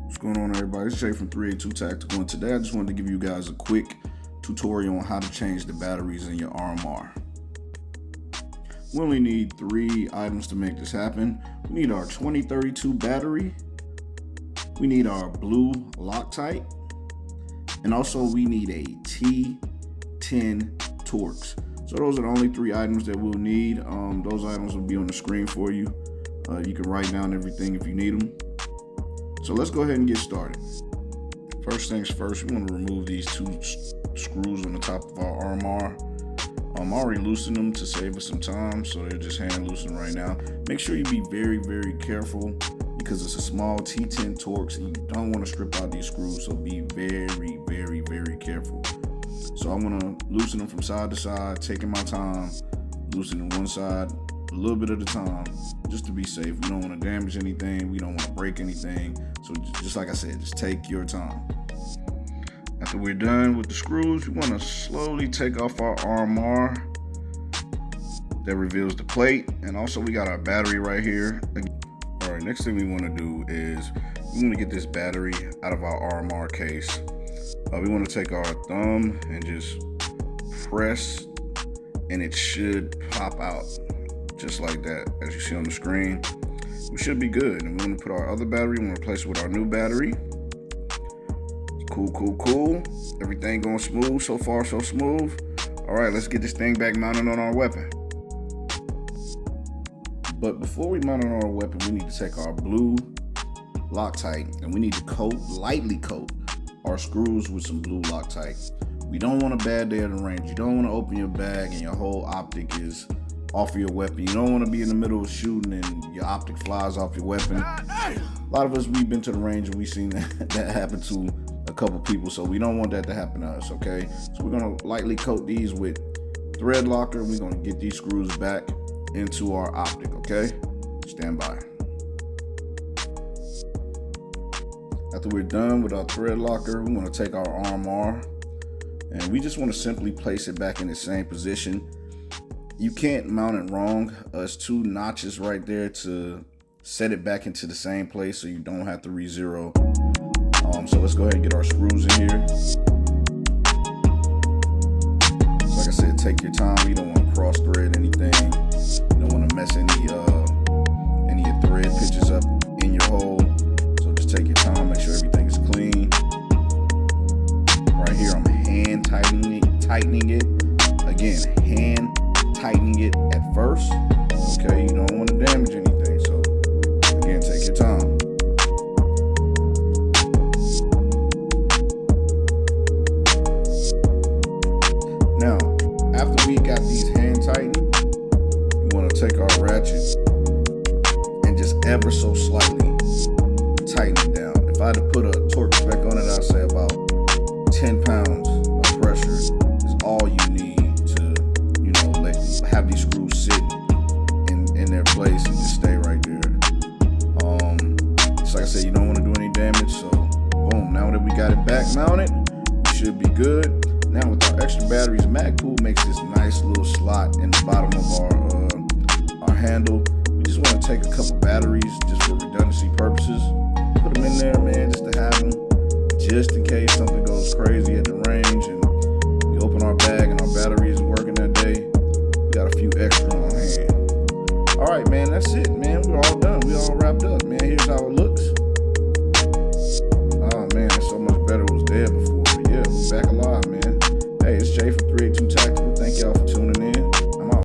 What's going on, everybody? It's Jay from 382 Tactical, and today I just wanted to give you guys a quick tutorial on how to change the batteries in your RMR. We only need 3 items to make this happen. We need our 2032 battery, we need our blue Loctite, and also we need a T10 Torx. So those are the only 3 items that we'll need. Those items will be on the screen for you. You can write down everything if you need them. So let's go ahead and get started. First things first, we want to remove these 2 screws on the top of our RMR. I'm already loosened them to save us some time, so they're just hand loosened right now. Make sure you be very, very careful because it's a small T10 Torx and you don't want to strip out these screws, so be very, very, very careful. So I'm going to loosen them from side to side, taking my time, loosening one side a little bit at a time, just to be safe. We don't want to damage anything, we don't want to break anything, so just like I said, just take your time. After we're done with the screws, we want to slowly take off our RMR. That reveals the plate, and also we got our battery right here. All right, next thing we want to do is we want to get this battery out of our RMR case. We want to take our thumb and just press, and it should pop out just like that, as you see on the screen. We should be good. And we want to put our other battery, we want to replace it with our new battery. Cool. Everything going smooth. So far, so smooth. All right, let's get this thing back mounted on our weapon. But before we mount it on our weapon, we need to take our blue Loctite and we need to lightly coat our screws with some blue Loctite. We don't want a bad day at the range. You don't want to open your bag and your whole optic is off of your weapon. You don't want to be in the middle of shooting and your optic flies off your weapon. A lot of us, we've been to the range and we've seen that happen to a couple people, so we don't want that to happen to us, okay? So we're gonna lightly coat these with thread locker. We're gonna get these screws back into our optic, okay? Stand by. After we're done with our thread locker, we want to take our RMR and we just want to simply place it back in the same position. You can't mount it wrong. It's 2 notches right there to set it back into the same place so you don't have to re-zero. So let's go ahead and get our screws in here. So like I said, take your time. You don't want to cross thread anything. You don't want to mess any of your thread pitches up in your hole. So just take your time, make sure everything is clean. Right here, I'm hand tightening it. Again, hand tightening it at first. Okay, you don't want to damage anything. So again, take your time. Now, after we got these hand tightened, we want to take our ratchet and just ever so slightly tighten it down. If I had to put a torque spec on it, I'd say about 10 pounds of pressure is all you need to, have these screws sit in their place and just stay right there. Just like I said, you don't want to do any damage. So boom, now that we got it back mounted, we should be good. Now with our extra batteries, Magpool makes this nice little slot in the bottom of our handle. We just want to take a couple batteries just for redundancy purposes. Put them in there, man, just to have them, just in case something goes crazy